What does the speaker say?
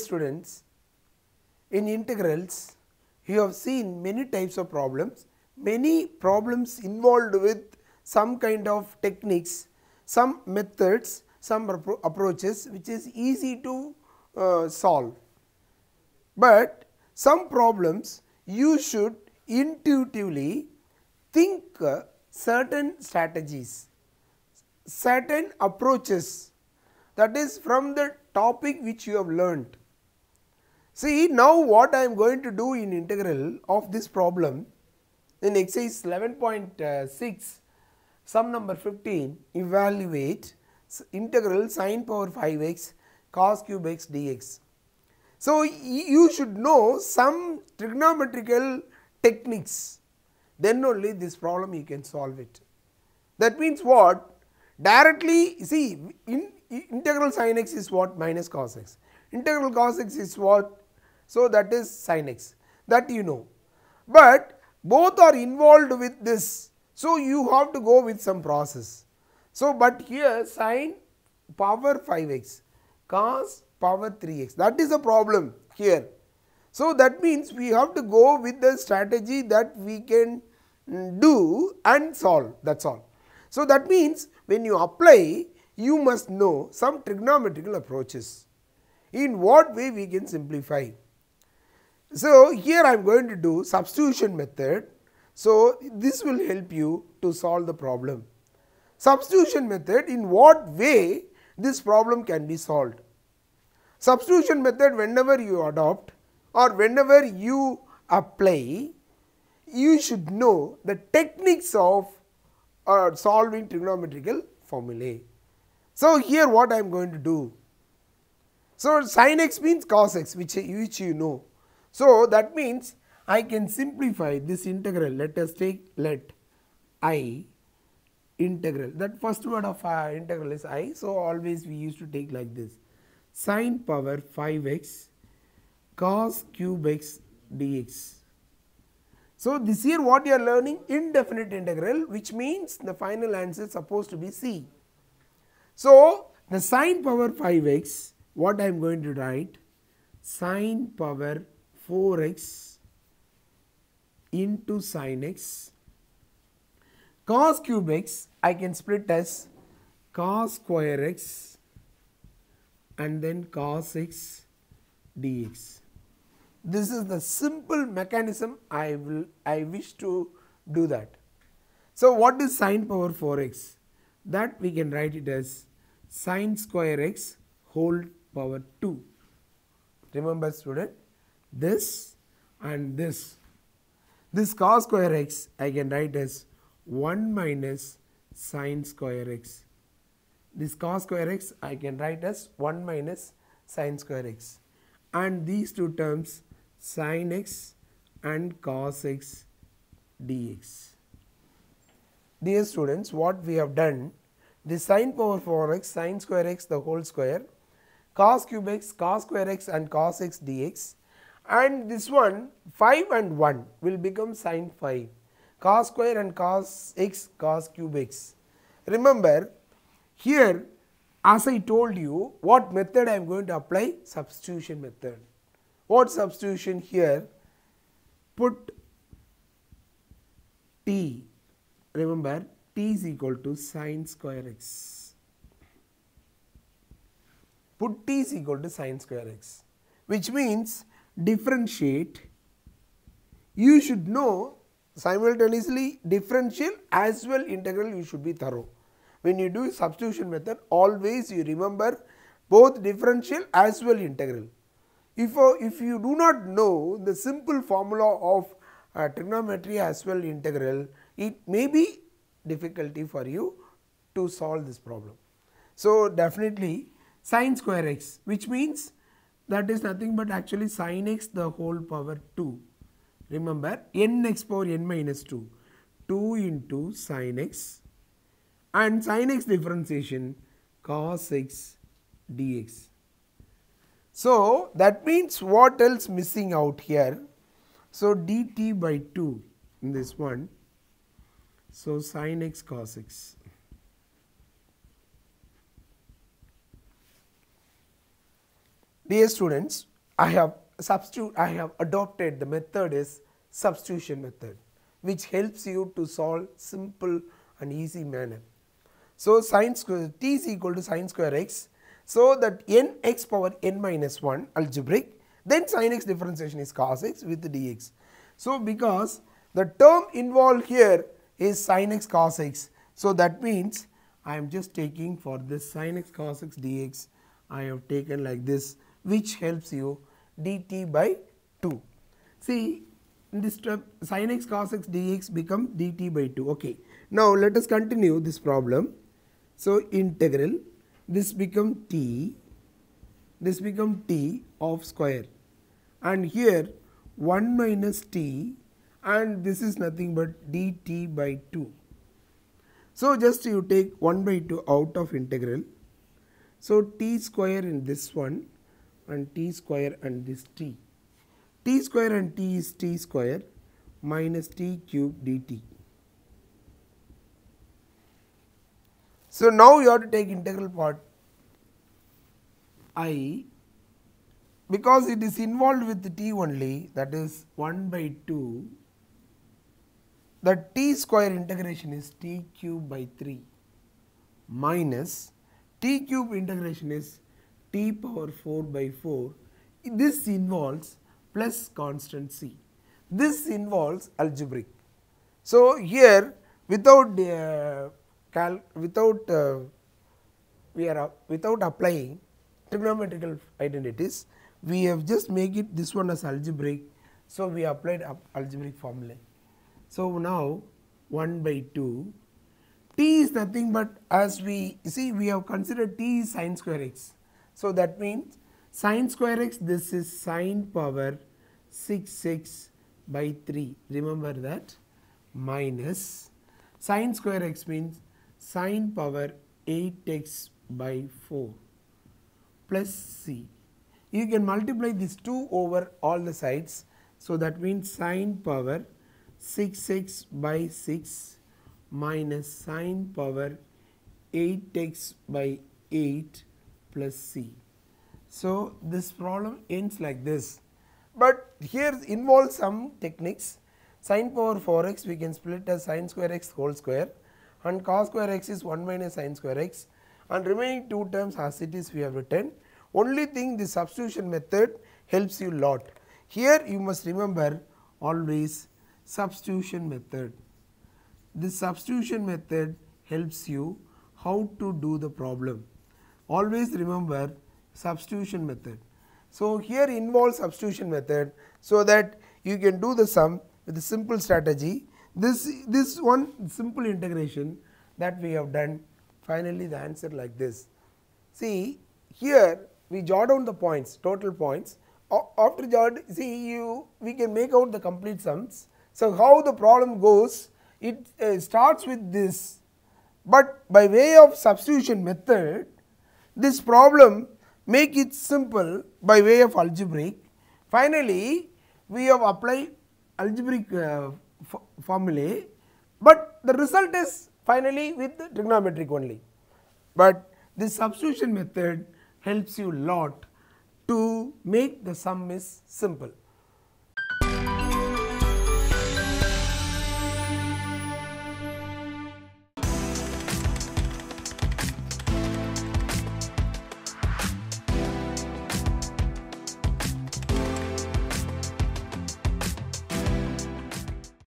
students, in integrals you have seen many types of problems, many problems involved with some kind of techniques, some methods, some approaches which is easy to solve. But some problems you should intuitively think certain strategies, certain approaches, that is from the topic which you have learnt. See, now what I am going to do in integral of this problem in exercise 11.6 sum number 15, evaluate integral sin power 5x cos cube x dx. So, you should know some trigonometrical techniques, then only this problem you can solve it. That means what? Directly, see, integral sin x is what? Minus cos x. Integral cos x is what? So, that is sin x, that you know. But both are involved with this. So, you have to go with some process. So, but here sin power 5x cos power 3x, that is a problem here. So, that means we have to go with the strategy that we can do and solve, that is all. So, that means when you apply, you must know some trigonometrical approaches, in what way we can simplify. So, here I am going to do substitution method. So, this will help you to solve the problem. Substitution method, in what way this problem can be solved. Substitution method, whenever you adopt or whenever you apply, you should know the techniques of solving trigonometrical formulae. So, here what I am going to do. So, sin x means cos x, which you know. So, that means I can simplify this integral. Let us take I integral, that first word of integral is I. So, always we used to take like this, sin power 5x cos cube x dx. So, this here what you are learning, indefinite integral, which means the final answer is supposed to be C. So, the sin power 5x, what I am going to write, sin power 4x into sin x, cos cube x I can split as cos square x and then cos x dx. This is the simple mechanism I wish to do that. So, what is sin power 4x? That we can write it as sin square x whole power 2. Remember student, this and this. This cos square x I can write as 1 minus sin square x. This cos square x I can write as 1 minus sin square x, and these two terms sin x and cos x dx. Dear students, what we have done, this sin power 4x sin square x the whole square, cos cube x, cos square x and cos x dx, and this one 5 and 1 will become sin 5, cos square and cos x cos cube x. Remember, here as I told you, what method I am going to apply? Substitution method. What substitution here? Put t, remember t is equal to sin square x. Put t is equal to sin square x, which means differentiate. You should know simultaneously differential as well integral, you should be thorough. When you do substitution method, always you remember both differential as well integral. If you do not know the simple formula of trigonometry as well integral, it may be difficulty for you to solve this problem. So, definitely sin square x, which means that is nothing but actually sin x the whole power 2. Remember, n x power n minus 2, 2 into sin x, and sin x differentiation cos x dx. So, that means what else missing out here? So, dt by 2 in this one. So, sin x cos x. Dear students, I have adopted the method is substitution method, which helps you to solve simple and easy manner. So sin square t is equal to sin square x, so that n x power n minus 1 algebraic, then sin x differentiation is cos x with dx. So because the term involved here is sin x cos x, so that means I am just taking for this sin x cos x dx, I have taken like this, which helps you dt by 2. See, in this step sin x cos x dx become dt by 2. Okay. Now let us continue this problem. So integral, this become t of square, and here 1 minus t, and this is nothing but dt by 2. So just you take 1 by 2 out of integral. So t square in this one and t square and this t. T square and t is t square minus t cube dt. So now you have to take integral part I, because it is involved with t only, that is 1 by 2, the t square integration is t cube by 3 minus t cube integration is t power 4 by 4. This involves plus constant c. This involves algebraic. So here without applying trigonometrical identities, we have just make it this one as algebraic. So we applied algebraic formula. So now 1 by 2, t is nothing but, as we see, we have considered t is sin square x. So that means sin square x, this is sin power 6x by 3, remember that, minus sin square x means sin power 8x by 4 plus c. You can multiply this 2 over all the sides. So that means sin power 6x by 6 minus sin power 8x by 8 plus c. So this problem ends like this. But here involves some techniques. Sin power 4x we can split as sin square x whole square, and cos square x is 1 minus sin square x, and remaining 2 terms as it is we have written. Only thing, the substitution method helps you lot. Here you must remember always substitution method. This substitution method helps you how to do the problem. Always remember substitution method. So here involves substitution method, so that you can do the sum with a simple strategy. This one simple integration that we have done, finally the answer like this. See, here we jot down the points, total points. After jot, see, we can make out the complete sums. So how the problem goes, it starts with this, but by way of substitution method, this problem make it simple by way of algebraic. Finally we have applied algebraic formulae, but the result is finally with the trigonometric only. But this substitution method helps you lot to make the sum is simple.